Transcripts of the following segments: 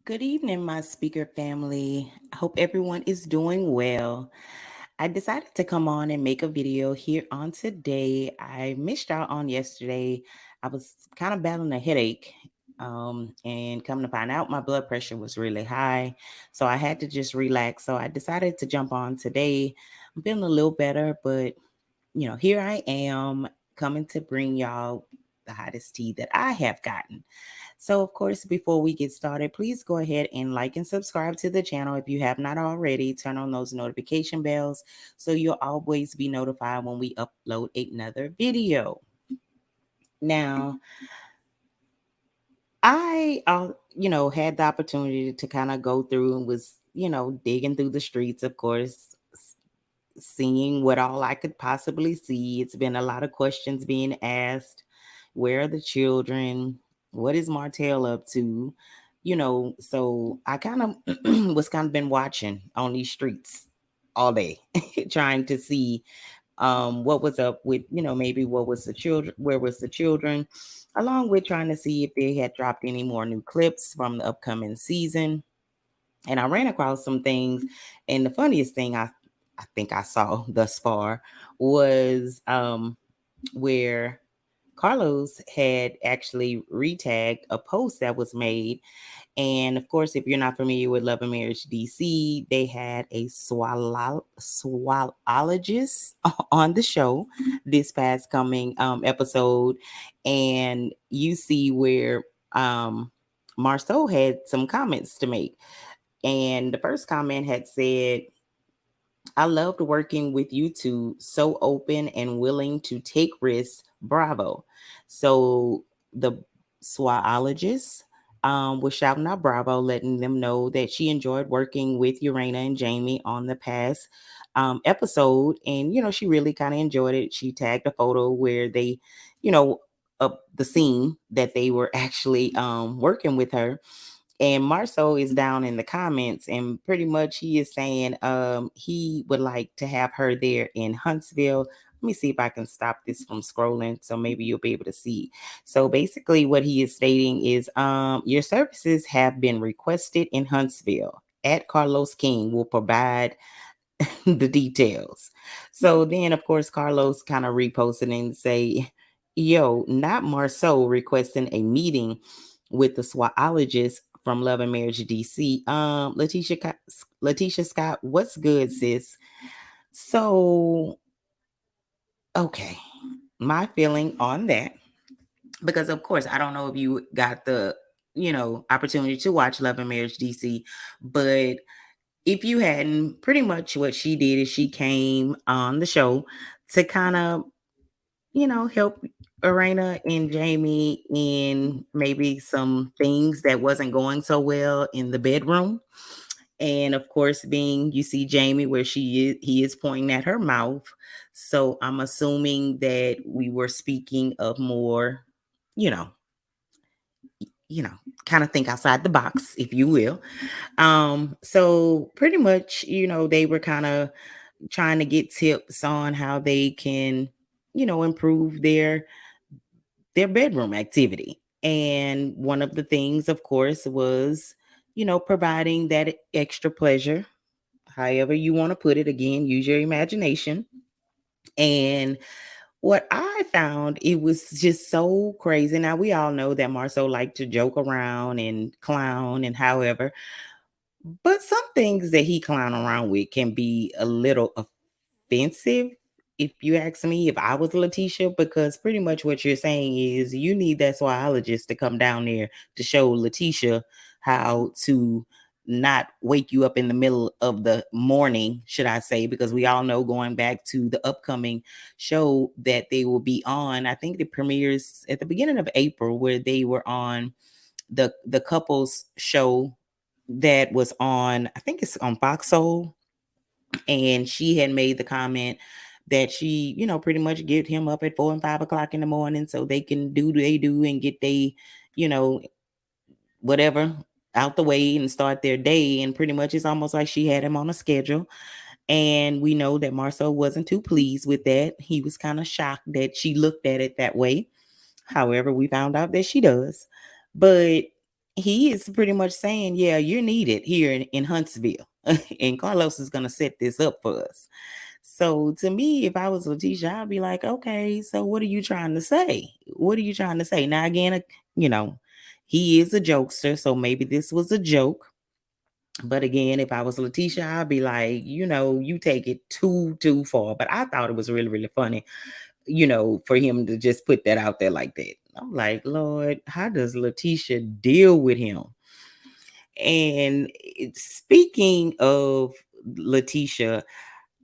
Good evening, my speaker family. I hope everyone is doing well. I decided to come on and make a video here on today. I missed out on yesterday. I was kind of battling a headache, and come to find out, my blood pressure was really high. So I had to just relax. So I decided to jump on today. I'm feeling a little better, but here I am coming to bring y'all the hottest tea that I have gotten. So, of course, before we get started, please go ahead and like and subscribe to the channel if you have not already. Turn on those notification bells so you'll always be notified when we upload another video. Now, I had the opportunity to kind of go through and was, digging through the streets, of course, seeing what all I could possibly see. It's been a lot of questions being asked. Where are the children? What is Martell up to? So I kind of was kind of been watching on these streets all day, trying to see what was up with, maybe what was the children, where was the children, along with trying to see if they had dropped any more new clips from the upcoming season. And I ran across some things, and the funniest thing I think I saw thus far was where Carlos had actually retagged a post that was made. And of course, if you're not familiar with Love and Marriage DC, they had a swalologist on the show this past coming episode. And you see where Marceau had some comments to make. And the first comment had said, I loved working with you two, so open and willing to take risks. Bravo. So the swatologist was shouting out bravo, letting them know that she enjoyed working with Urena and Jamie on the past episode. And, she really kind of enjoyed it. She tagged a photo where they, you know, up the scene that they were actually working with her. And Marceau is down in the comments, and pretty much he is saying he would like to have her there in Huntsville. Let me see if I can stop this from scrolling so maybe you'll be able to see. So basically what he is stating is your services have been requested in Huntsville. At Carlos King will provide the details. So then, of course, Carlos kind of reposted and say, yo, not Marceau requesting a meeting with the swatologist from Love and Marriage DC. Letitia Scott, what's good, sis? So, okay, my feeling on that, because of course, I don't know if you got the, opportunity to watch Love and Marriage DC, but if you hadn't, pretty much what she did is she came on the show to kind of, help Arena and Jamie in maybe some things that wasn't going so well in the bedroom. And of course, being you see Jamie where he is pointing at her mouth. So I'm assuming that we were speaking of more, you know, you know, kind of think outside the box, if you will. So pretty much, they were kind of trying to get tips on how they can, improve their bedroom activity. And one of the things, of course, was, providing that extra pleasure, however you want to put it. Again, use your imagination. And what I found, it was just so crazy. Now we all know that Marceau liked to joke around and clown and however, but some things that he clown around with can be a little offensive, if you ask me, if I was Letitia, because pretty much what you're saying is you need that zoologist to come down there to show Letitia how to not wake you up in the middle of the morning, should I say, because we all know going back to the upcoming show that they will be on. I think it premieres at the beginning of April, where they were on the couples show that was on, I think it's on Fox Soul, and she had made the comment that she, pretty much get him up at 4 and 5 o'clock in the morning so they can do what they do and get they, you know, whatever out the way and start their day. And pretty much it's almost like she had him on a schedule. And we know that Marceau wasn't too pleased with that. He was kind of shocked that she looked at it that way. However, we found out that she does. But he is pretty much saying, yeah, you're needed here in Huntsville. And Carlos is going to set this up for us. So to me, if I was Letitia, I'd be like, okay, so what are you trying to say? What are you trying to say? Now, again, you know, he is a jokester, so maybe this was a joke. But again, if I was Letitia, I'd be like, you take it too far. But I thought it was really, really funny, for him to just put that out there like that. I'm like, Lord, how does Letitia deal with him? And speaking of Letitia,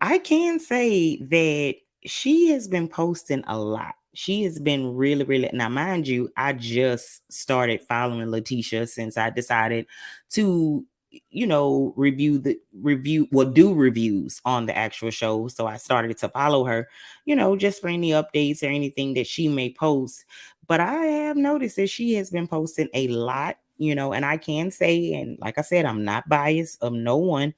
I can say that she has been posting a lot. She has been really, really, now mind you, I just started following Letitia since I decided to, do reviews on the actual show. So I started to follow her, just for any updates or anything that she may post. But I have noticed that she has been posting a lot, and I can say, and like I said, I'm not biased of no one.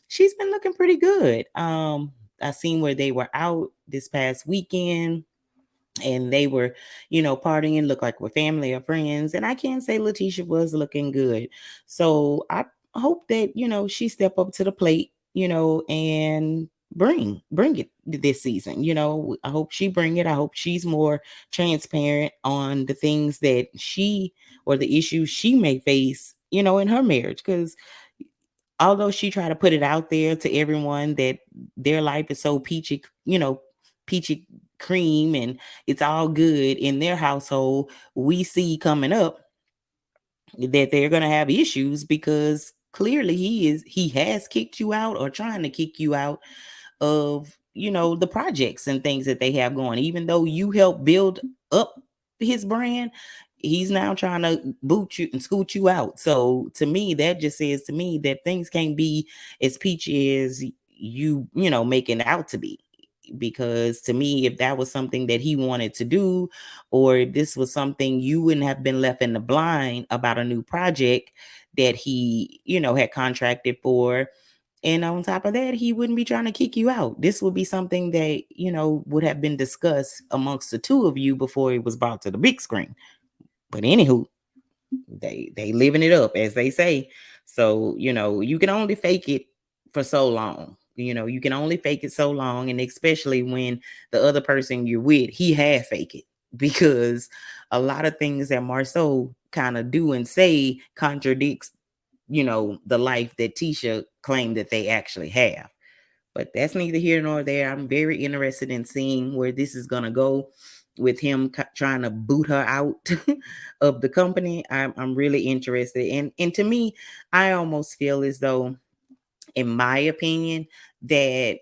She's been looking pretty good. I seen where they were out this past weekend and they were, partying, look like with family or friends. And I can say Letitia was looking good. So I hope that, she step up to the plate, and bring it this season. I hope she bring it. I hope she's more transparent on the things that she or the issues she may face, in her marriage. Because although she tried to put it out there to everyone that their life is so peachy, peachy cream and it's all good in their household, we see coming up that they're going to have issues because clearly he has kicked you out or trying to kick you out of the projects and things that they have going. Even though you help build up his brand, he's now trying to boot you and scoot you out. So to me, that just says to me that things can't be as peachy as you make it out to be. Because to me, if that was something that he wanted to do, or if this was something, you wouldn't have been left in the blind about a new project that he had contracted for. And on top of that, he wouldn't be trying to kick you out. This would be something that, would have been discussed amongst the two of you before it was brought to the big screen. But anywho, they living it up, as they say. So, you can only fake it for so long. You can only fake it so long. And especially when the other person you're with, he had fake it. Because a lot of things that Marceau kind of do and say contradicts the life that Tisha claimed that they actually have. But that's neither here nor there. I'm very interested in seeing where this is going to go with him trying to boot her out of the company. I'm really interested. And to me, I almost feel as though, in my opinion, that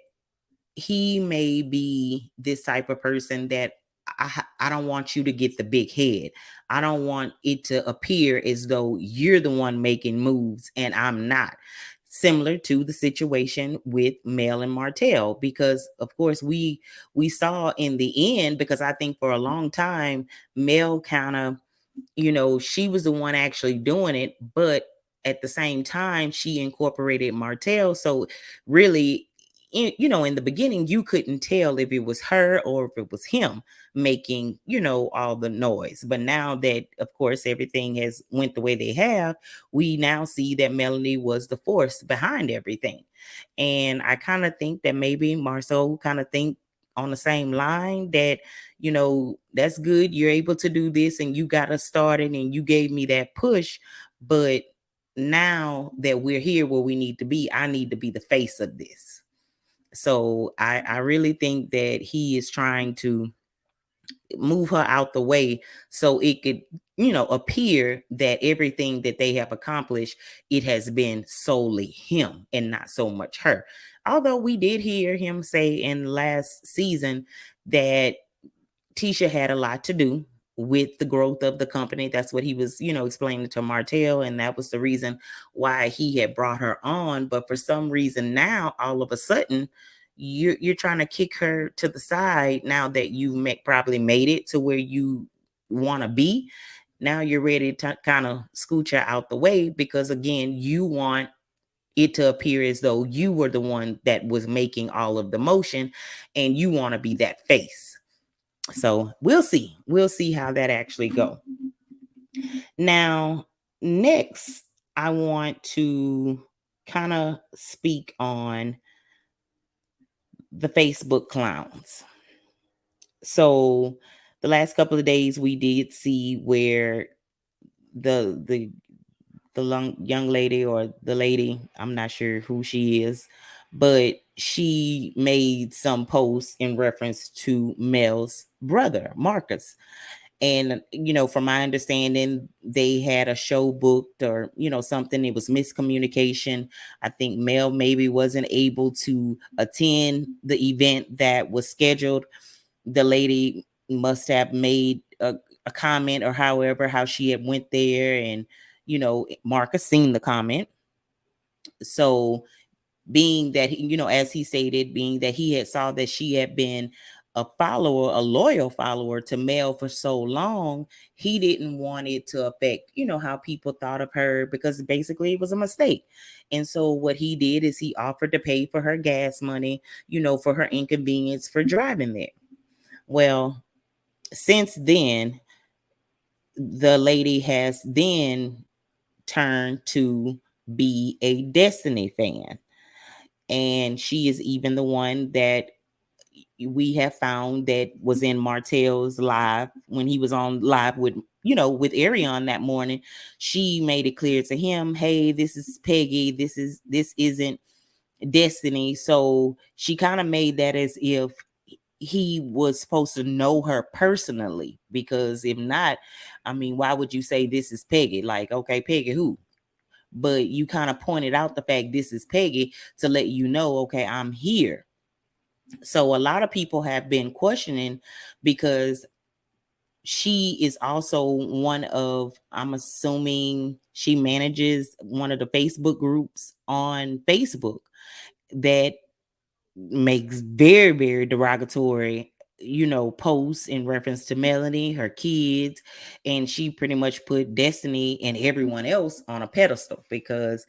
he may be this type of person that I don't want you to get the big head. I don't want it to appear as though you're the one making moves and I'm not. Similar to the situation with Mel and Martell, because of course we saw in the end, because I think for a long time Mel kind of, she was the one actually doing it, but at the same time she incorporated Martell. So really, in the beginning, you couldn't tell if it was her or if it was him making, all the noise. But now that, of course, everything has went the way they have, we now see that Melanie was the force behind everything. And I kind of think that maybe Marceau kind of think on the same line that, that's good. You're able to do this and you got us started and you gave me that push. But now that we're here where we need to be, I need to be the face of this. So I really think that he is trying to move her out the way so it could, appear that everything that they have accomplished, it has been solely him and not so much her. Although we did hear him say in last season that Tisha had a lot to do with the growth of the company. That's what he was, explaining to Martell. And that was the reason why he had brought her on. But for some reason now, all of a sudden, you're trying to kick her to the side now that you probably made it to where you want to be. Now you're ready to kind of scooch her out the way because, again, you want it to appear as though you were the one that was making all of the motion and you want to be that face. So we'll see how that actually go. Now, Next, I want to kind of speak on the Facebook clowns. So, the last couple of days, we did see where the the the young lady, or the lady, I'm not sure who she is, but she made some posts in reference to Mel's brother, Marcus. And, from my understanding, they had a show booked, or, something. It was miscommunication. I think Mel maybe wasn't able to attend the event that was scheduled. The lady must have made a comment, or however, how she had went there, and Marcus seen the comment. So, being that as he stated, being that he had saw that she had been a loyal follower to Mel for so long, he didn't want it to affect how people thought of her, because basically it was a mistake. And so what he did is he offered to pay for her gas money, for her inconvenience for driving there. Well, since then, the lady has then turned to be a Destiny fan. And she is even the one that we have found that was in Martell's live, when he was on live with Arion that morning. She made it clear to him, hey, this is Peggy. This isn't Destiny. So she kind of made that as if he was supposed to know her personally, because if not, I mean, why would you say this is Peggy? Like, okay, Peggy who? But you kind of pointed out the fact this is Peggy, to let you know, okay, I'm here. So a lot of people have been questioning, because she is also one of, I'm assuming she manages one of the Facebook groups on Facebook that makes very, very derogatory, posts in reference to Melanie, her kids. And she pretty much put Destiny and everyone else on a pedestal, because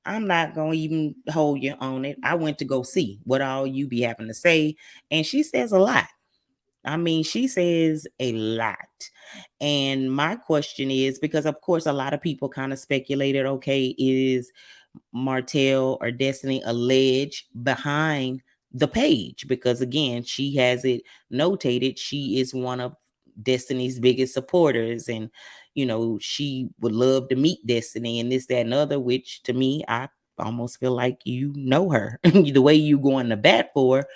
I'm not going to even hold you on it. I went to go see what all you be having to say. And she says a lot. I mean, she says a lot. And my question is, because of course, a lot of people kind of speculated, okay, is Martell or Destiny alleged behind the page? Because again, she has it notated, she is one of Destiny's biggest supporters, and she would love to meet Destiny, and this, that, and other, which to me, I almost feel like her. The way you going to bat for her,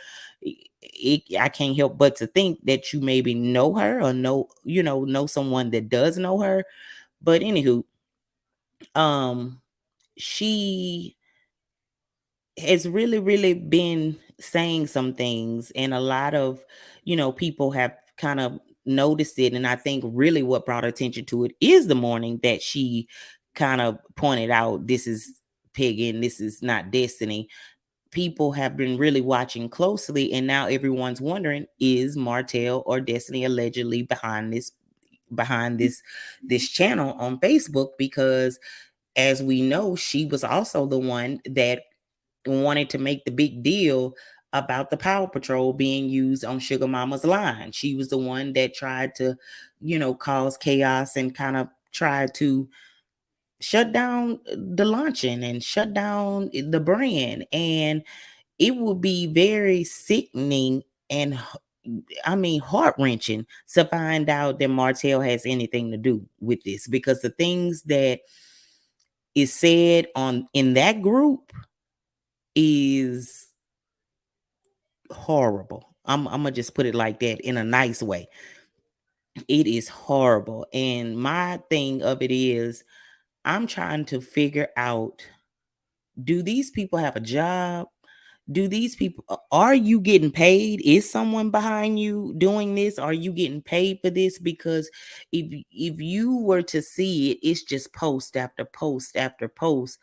I can't help but to think that you maybe know her, or know someone that does know her. But anywho, um she has really, really been saying some things, and a lot of people have kind of noticed it. And I think really what brought attention to it is the morning that she kind of pointed out, this is Peggy and this is not Destiny. People have been really watching closely, and now everyone's wondering, is Martell or Destiny allegedly behind this channel on Facebook? Because as we know, she was also the one that wanted to make the big deal about the Power Patrol being used on Sugar Mama's line. She was the one that tried to, cause chaos, and kind of tried to shut down the launching and shut down the brand. And it would be very sickening and, I mean, heart wrenching to find out that Martell has anything to do with this, because the things that is said on in that group is horrible. I'm gonna just put it like that, in a nice way. It is horrible. And my thing of it is, I'm trying to figure out, do these people have a job? Do these people, are you getting paid? Is someone behind you doing this? Are you getting paid for this? Because if you were to see it, it's just post after post after post,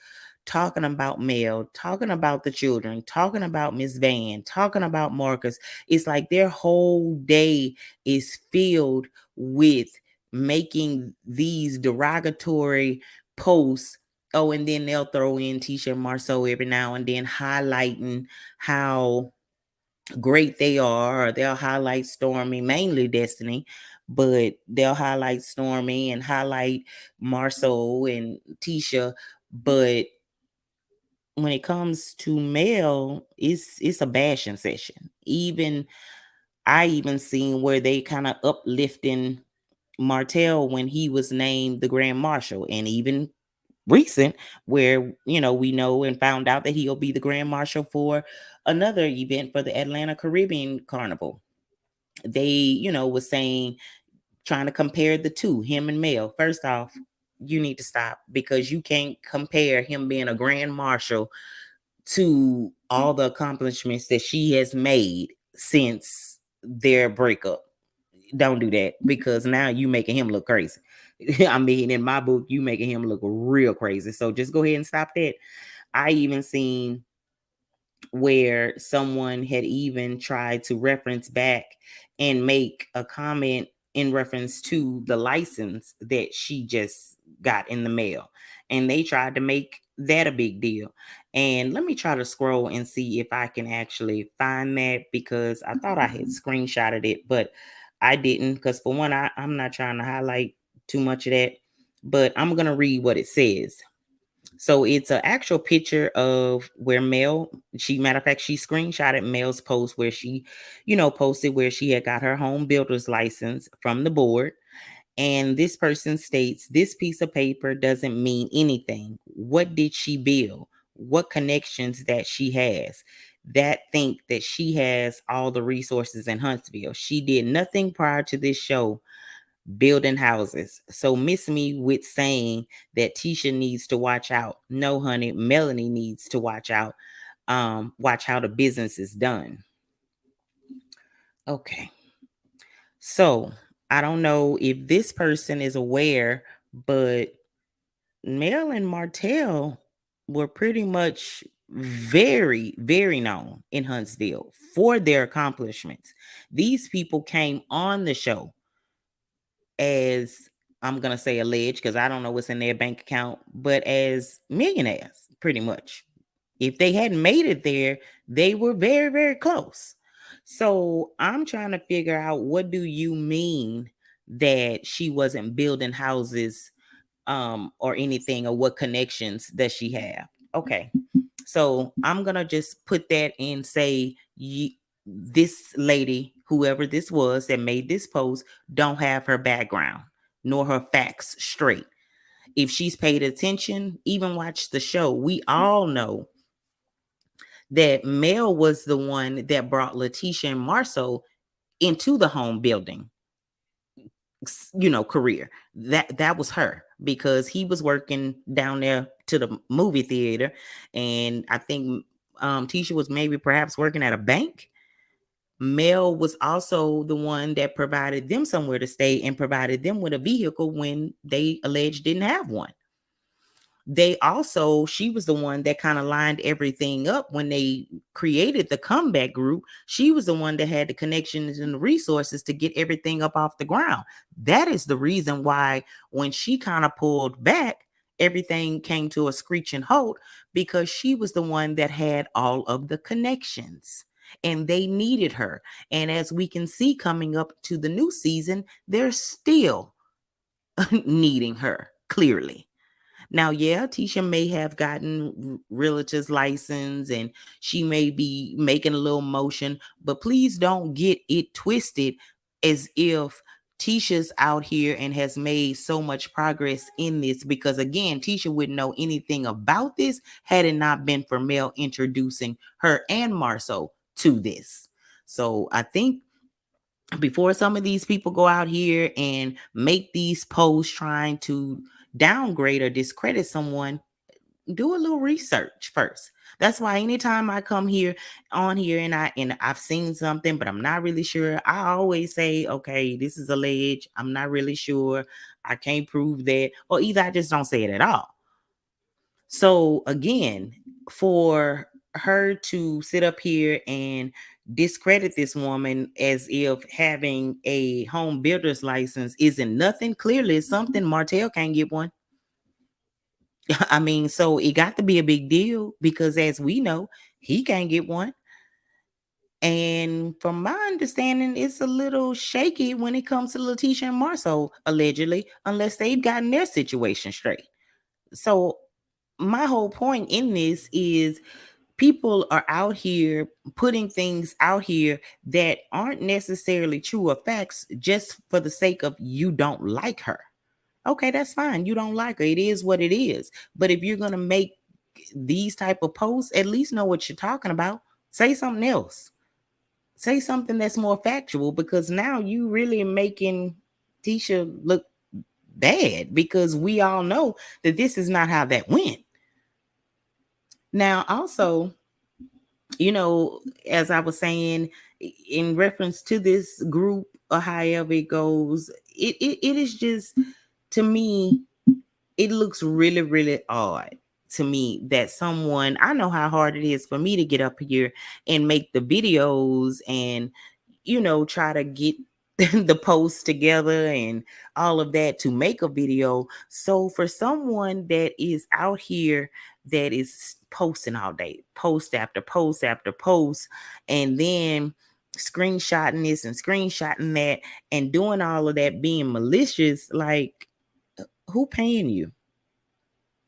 talking about Mel, talking about the children, talking about Miss Van, talking about Marcus. It's like their whole day is filled with making these derogatory posts. Oh, and then they'll throw in Tisha Marceau every now and then, highlighting how great they are, or they'll highlight Stormy, mainly Destiny, but they'll highlight Stormy and highlight Marceau and Tisha. But when it comes to Mel, it's a bashing session. Even I even seen where they kind of uplifting Martell when he was named the Grand Marshal, and even recent where we know and found out that he'll be the Grand Marshal for another event for the Atlanta Caribbean Carnival. They was saying, trying to compare the two, him and Mel. First off, you need to stop, because you can't compare him being a Grand Marshal to all the accomplishments that she has made since their breakup. Don't do that, because now you making him look crazy. I mean, in my book, you making him look real crazy. So just go ahead and stop that. I even seen where someone had even tried to reference back and make a comment in reference to the license that she just got in the mail. And they tried to make that a big deal. And let me try to scroll and see if I can actually find that, because I thought I had screenshotted it, but I didn't. Because for one, I'm not trying to highlight too much of that, but I'm going to read what it says. So it's an actual picture of where Mel, matter of fact, she screenshotted Mel's post where she, posted where she had got her home builder's license from the board. And this person states, this piece of paper doesn't mean anything. What did she build? What connections that she has? That think that she has all the resources in Huntsville. She did nothing prior to this show building houses. So miss me with saying that Tisha needs to watch out. No, honey, Melanie needs to watch out. Watch how the business is done. Okay. So I don't know if this person is aware, but Mel and Martell were pretty much very, very known in Huntsville for their accomplishments. These people came on the show as, I'm gonna say alleged, because I don't know what's in their bank account, but as millionaires, pretty much. If they hadn't made it there, they were very, very close. So I'm trying to figure out, what do you mean that she wasn't building houses or anything, or what connections does she have? Okay. So I'm gonna just put that and say, this lady, whoever this was that made this post, don't have her background nor her facts straight. If she's paid attention, even watch the show, we all know that Mel was the one that brought Letitia and Marceau into the home building, career. That was her, because he was working down there to the movie theater, and I think Tisha was maybe perhaps working at a bank. Mel was also the one that provided them somewhere to stay and provided them with a vehicle when they alleged didn't have one. She was the one that kind of lined everything up when they created the comeback group. She was the one that had the connections and the resources to get everything up off the ground. That is the reason why when she kind of pulled back, everything came to a screeching halt, because she was the one that had all of the connections and they needed her. And as we can see coming up to the new season, they're still needing her, clearly. Now, yeah, Tisha may have gotten realtor's license and she may be making a little motion, but please don't get it twisted as if Tisha's out here and has made so much progress in this, because again, Tisha wouldn't know anything about this had it not been for Mel introducing her and Marceau to this. So I think before some of these people go out here and make these posts trying to downgrade or discredit someone, do a little research first. That's why anytime I come here on here and I've seen something, but I'm not really sure, I always say, okay, this is alleged. I'm not really sure. I can't prove that. Or either I just don't say it at all. So again, for her to sit up here and discredit this woman as if having a home builder's license isn't nothing, clearly it's something. Martell can't get one. I mean, so it got to be a big deal, because as we know, he can't get one. And from my understanding, it's a little shaky when it comes to Letitia and Marceau, allegedly, unless they've gotten their situation straight. So my whole point in this is people are out here putting things out here that aren't necessarily true or facts just for the sake of you don't like her. Okay, that's fine. You don't like her. It is what it is. But if you're gonna make these type of posts, at least know what you're talking about. Say something else. Say something that's more factual, because now you really making Tisha look bad, because we all know that this is not how that went. Now, also, as I was saying, in reference to this group or however it goes, it is just, to me, it looks really, really odd to me that someone, I know how hard it is for me to get up here and make the videos and, try to get the posts together and all of that to make a video. So for someone that is out here that is posting all day, post after post after post, and then screenshotting this and screenshotting that and doing all of that, being malicious, like, who paying you?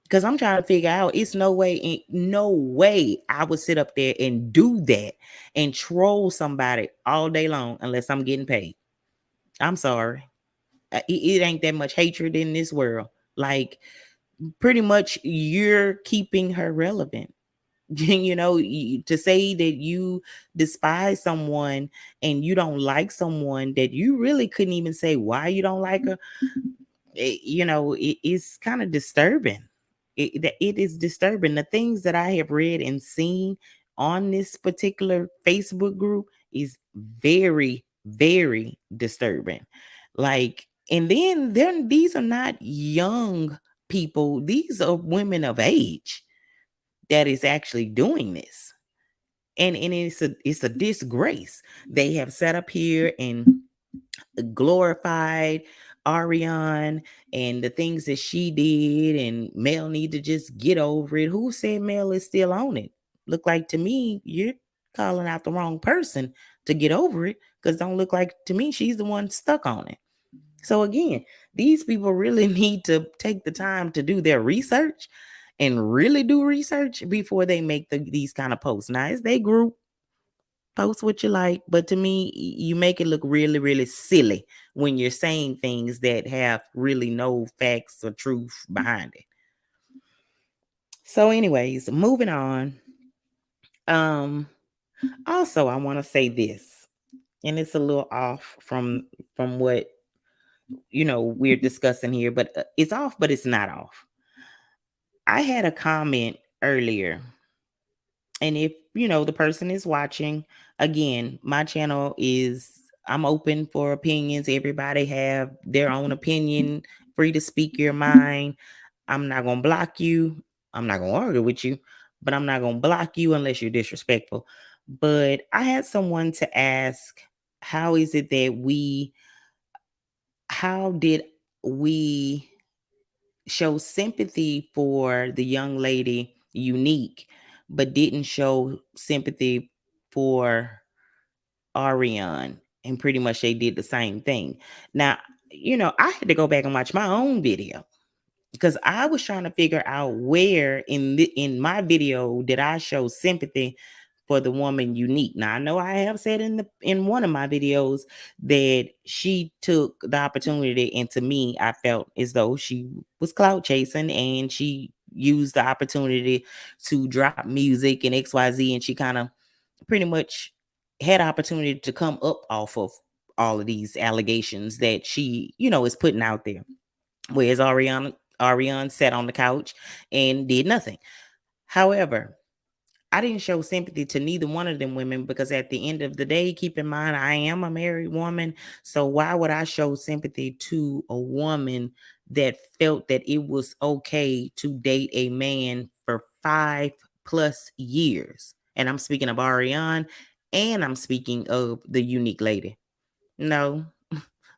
Because I'm trying to figure out, it's no way I would sit up there and do that and troll somebody all day long unless I'm getting paid. I'm sorry. It ain't that much hatred in this world. Like, pretty much you're keeping her relevant. To say that you despise someone and you don't like someone that you really couldn't even say why you don't like her, it's kind of disturbing. It is disturbing. The things that I have read and seen on this particular Facebook group is very, very disturbing. Like, and then these are not young people; these are women of age that is actually doing this, and it's a disgrace. They have sat up here and glorified Ariane and the things that she did, and Mel need to just get over it. Who said Mel is still on it? Look like to me you're calling out the wrong person to get over it, because don't look like to me she's the one stuck on it. So again, these people really need to take the time to do their research and really do research before they make these kind of posts. Now, it's their group, post what you like, but to me, you make it look really, really silly when you're saying things that have really no facts or truth behind it. So, anyways, moving on. Um, Also, I want to say this, and it's a little off from what we're discussing here, but it's off, but it's not off. I had a comment earlier, and if the person is watching, again, my channel is, I'm open for opinions. Everybody have their own opinion, free to speak your mind. I'm not gonna block you, I'm not gonna argue with you, but I'm not gonna block you unless you're disrespectful. But I had someone to ask, how is it that how did we show sympathy for the young lady Unique, but didn't show sympathy for Ariane? And pretty much they did the same thing. Now, I had to go back and watch my own video, because I was trying to figure out where in my video did I show sympathy for the woman Unique. Now, I know I have said in one of my videos that she took the opportunity, and to me, I felt as though she was clout chasing, and she used the opportunity to drop music and XYZ, and she kind of pretty much had opportunity to come up off of all of these allegations that she, is putting out there. Whereas Ariane sat on the couch and did nothing. However, I didn't show sympathy to neither one of them women, because at the end of the day, keep in mind, I am a married woman. So why would I show sympathy to a woman that felt that it was okay to date a man for 5+ years? And I'm speaking of Ariane, and I'm speaking of the Unique lady. No.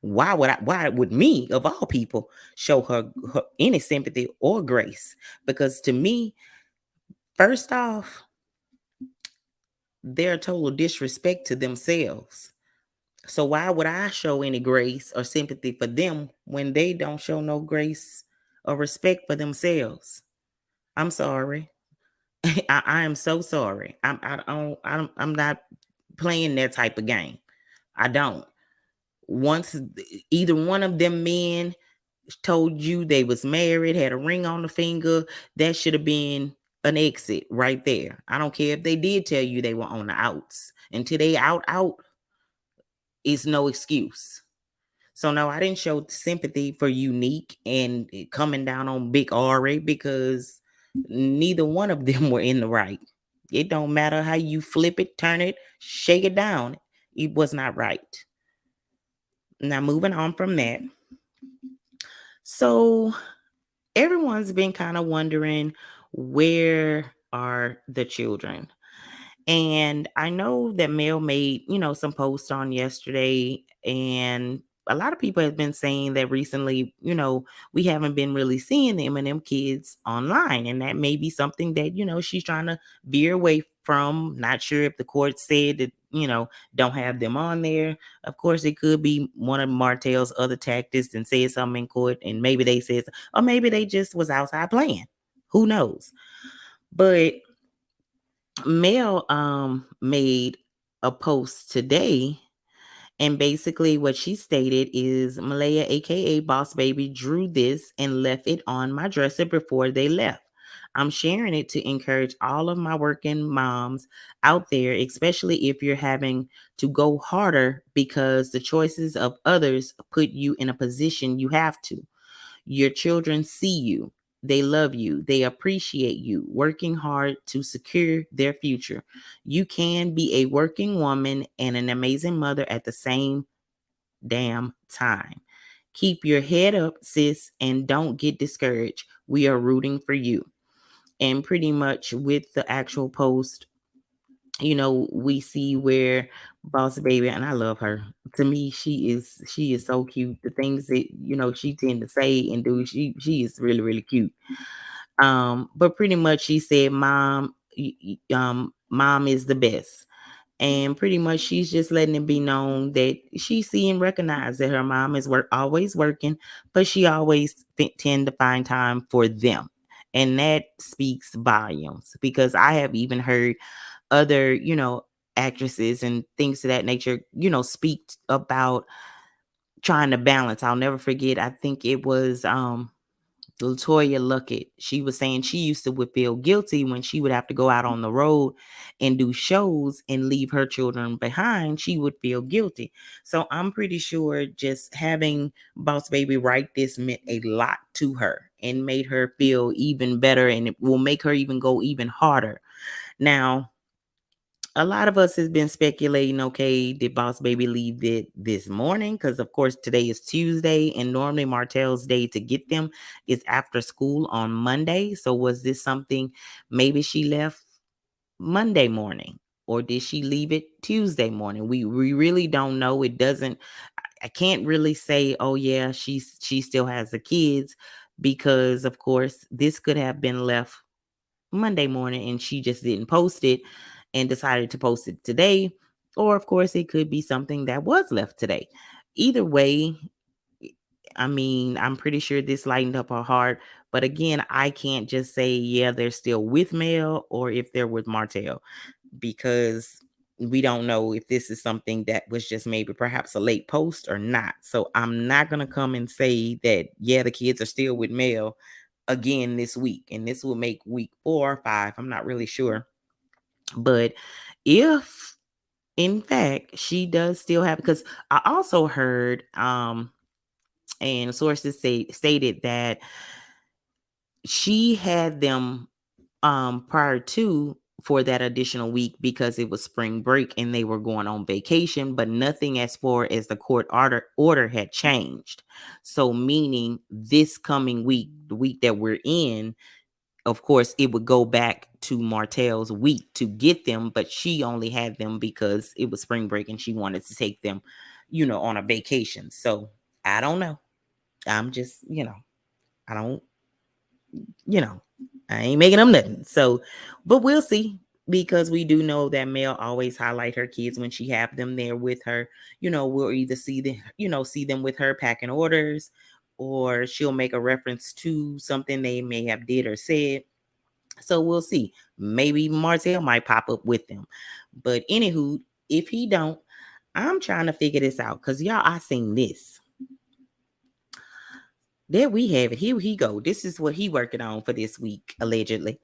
Why would me, of all people, show her any sympathy or grace? Because to me, first off, they're a total disrespect to themselves. So why would I show any grace or sympathy for them when they don't show no grace or respect for themselves? I'm sorry. I am so sorry. I'm not playing that type of game. I don't. Once either one of them men told you they was married, had a ring on the finger, that should have been an exit right there. I don't care if they did tell you they were on the outs. Until they out, it's no excuse. So no, I didn't show sympathy for Unique and coming down on Big Ari because neither one of them were in the right. It don't matter how you flip it, turn it, shake it down. It was not right. Now moving on from that. So everyone's been kind of wondering, where are the children? And I know that Mel made, some posts on yesterday, and a lot of people have been saying that recently, we haven't been really seeing them and them kids online. And that may be something that, she's trying to veer away from. Not sure if the court said that, don't have them on there. Of course, it could be one of Martell's other tactics and said something in court, and maybe they said, or maybe they just was outside playing. Who knows? But Mel made a post today, and basically what she stated is, Malaya, aka Boss Baby, drew this and left it on my dresser before they left. I'm sharing it to encourage all of my working moms out there, especially if you're having to go harder because the choices of others put you in a position you have to. Your children see you. They love you. They appreciate you working hard to secure their future. You can be a working woman and an amazing mother at the same damn time. Keep your head up, sis, and don't get discouraged. We are rooting for you. And pretty much with the actual post, we see where Boss Baby, and I love her. To me, she is so cute. The things that she tend to say and do, she is really really cute. But pretty much she said, "Mom, mom is the best." And pretty much she's just letting it be known that she see and recognize that her mom is always working, but she always tend to find time for them. And that speaks volumes, because I have even heard other, actresses and things of that nature, speak about trying to balance. I'll never forget, I think it was Latoya Luckett. She was saying she used to would feel guilty when she would have to go out on the road and do shows and leave her children behind. She would feel guilty. So I'm pretty sure just having Boss Baby write this meant a lot to her and made her feel even better, and it will make her even go even harder. Now, a lot of us has been speculating, okay, did Boss Baby leave it this morning? Because of course today is Tuesday, and normally Martell's day to get them is after school on Monday. So was this something maybe she left Monday morning, or did she leave it Tuesday morning? We really don't know. It doesn't. I can't really say, oh yeah, she still has the kids, because of course this could have been left Monday morning and she just didn't post it and decided to post it today. Or, of course, it could be something that was left today. Either way, I mean, I'm pretty sure this lightened up her heart. But again, I can't just say, yeah, they're still with Mel or if they're with Martell, because we don't know if this is something that was just maybe perhaps a late post or not. So I'm not going to come and say that, yeah, the kids are still with Mel again this week. And this will make week 4 or 5. I'm not really sure. But if in fact she does still have, because I also heard and sources stated that she had them prior to for that additional week because it was spring break and they were going on vacation, but nothing as far as the court order had changed. So meaning this coming week, the week that we're in, of course, it would go back to Martell's week to get them, but she only had them because it was spring break and she wanted to take them, on a vacation. So I don't know. I'm just, I don't, I ain't making them nothing. So, but we'll see. because we do know that Mel always highlight her kids when she have them there with her. We'll either see them with her packing orders, or she'll make a reference to something they may have did or said. So we'll see. Maybe Martell might pop up with them. But anywho, if he don't, I'm trying to figure this out. Cause y'all, I seen this. There we have it. Here he go. This is what he working on for this week, allegedly.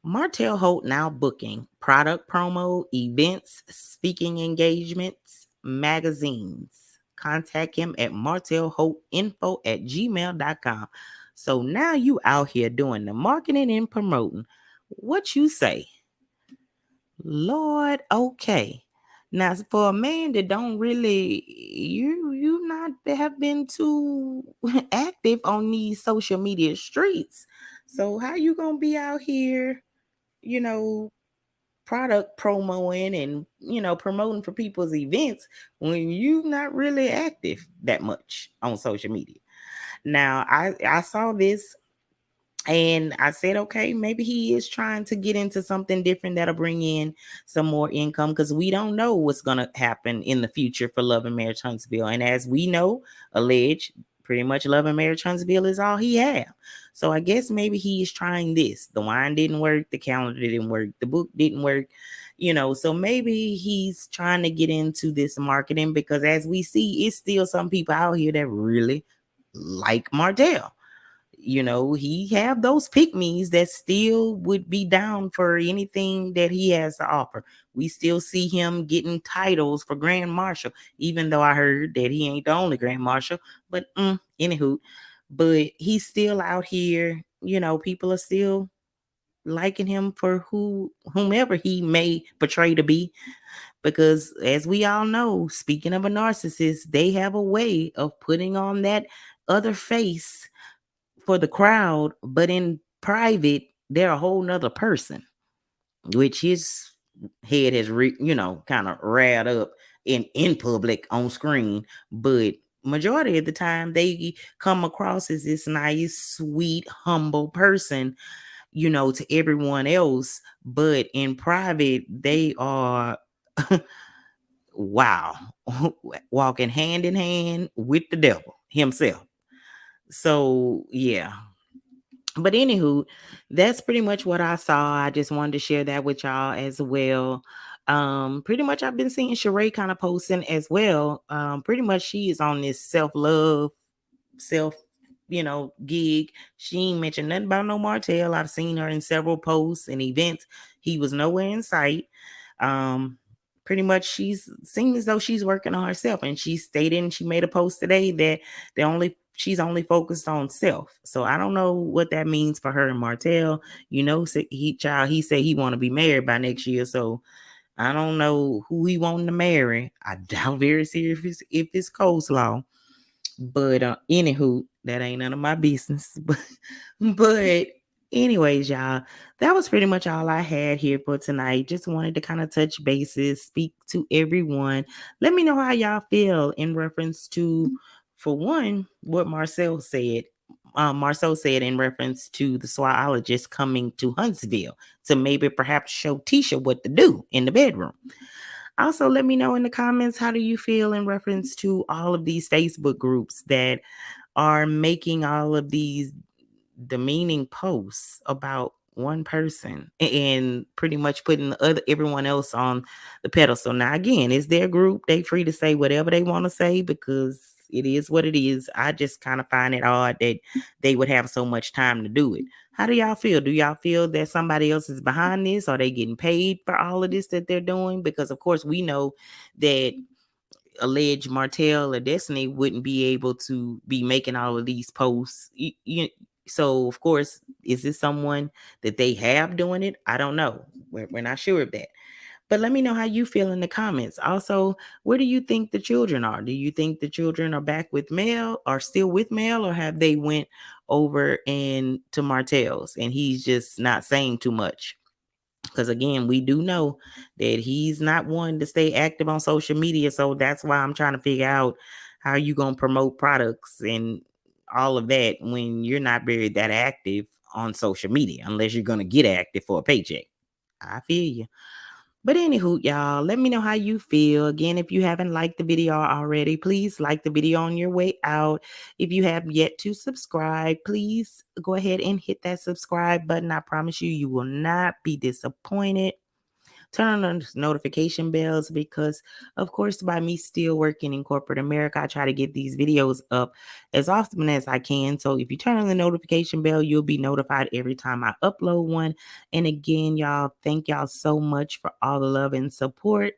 Martell Holt now booking product promo, events, speaking engagements, magazines. Contact him at martellholtinfo@gmail.com. So now you out here doing the marketing and promoting. What you say? Lord, okay. Now for a man that don't really you not have been too active on these social media streets. So how you gonna be out here, you know, product promoting and promoting for people's events when you not really active that much on social media? Now I saw this and I said, okay, maybe he is trying to get into something different that'll bring in some more income, because we don't know what's going to happen in the future for Love and Marriage Huntsville. And as we know, alleged, pretty much Love and Marriage Huntsville is all he have. So I guess maybe he is trying this. The wine didn't work, the calendar didn't work, the book didn't work, so maybe he's trying to get into this marketing, because as we see, it's still some people out here that really like Martell. He have those pick-me's that still would be down for anything that he has to offer. We still see him getting titles for Grand Marshal, even though I heard that he ain't the only Grand Marshal. But anywho, but he's still out here. People are still liking him for whomever he may portray to be. Because as we all know, speaking of a narcissist, they have a way of putting on that other face for the crowd, but in private, they're a whole nother person, which his head has, kind of riled up in public on screen. But majority of the time, they come across as this nice, sweet, humble person, to everyone else. But in private, they are, wow, walking hand in hand with the devil himself. So, yeah, but anywho, that's pretty much what I saw. I just wanted to share that with y'all as well. Pretty much I've been seeing Sheree kind of posting as well. Pretty much she is on this self-love, self, gig. She ain't mentioned nothing about no Martell. I've seen her in several posts and events. He was nowhere in sight. Um, Pretty much she's seems as though she's working on herself, and she stated, and she made a post today that she's only focused on self. So I don't know what that means for her and Martell. He said he want to be married by next year, so I don't know who he wanting to marry. I doubt very serious if it's coleslaw. But anywho, that ain't none of my business. But anyways, y'all, that was pretty much all I had here for tonight. Just wanted to kind of touch bases, speak to everyone. Let me know how y'all feel in reference to, for one, what Marcel said. Marcel said in reference to the zoologist coming to Huntsville to maybe perhaps show Tisha what to do in the bedroom. Also, let me know in the comments, how do you feel in reference to all of these Facebook groups that are making all of these demeaning posts about one person and pretty much putting everyone else on the pedestal. Now, again, it's their group. They free to say whatever they want to say, because it is what it is. I just kind of find it odd that they would have so much time to do it. How do y'all feel? Do y'all feel that somebody else is behind this? Are they getting paid for all of this that they're doing? Because of course we know that alleged Martell or Destiny wouldn't be able to be making all of these posts. So of course, is this someone that they have doing it? I don't know. We're not sure of that. But let me know how you feel in the comments. Also, where do you think the children are? Do you think the children are back with Mel, or still with Mel, or have they went over and to Martell's and he's just not saying too much? Because again, we do know that he's not one to stay active on social media. So that's why I'm trying to figure out how you going to promote products and all of that when you're not very that active on social media, unless you're going to get active for a paycheck. I feel you. But anywho, y'all, let me know how you feel. Again, if you haven't liked the video already, please like the video on your way out. If you have yet to subscribe, please go ahead and hit that subscribe button. I promise you, you will not be disappointed. Turn on those notification bells because, of course, by me still working in corporate America, I try to get these videos up as often as I can. So if you turn on the notification bell, you'll be notified every time I upload one. And again, y'all, thank y'all so much for all the love and support.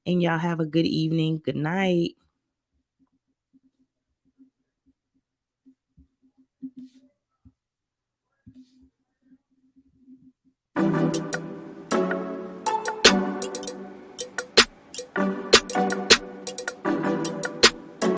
And y'all have a good evening. Good night.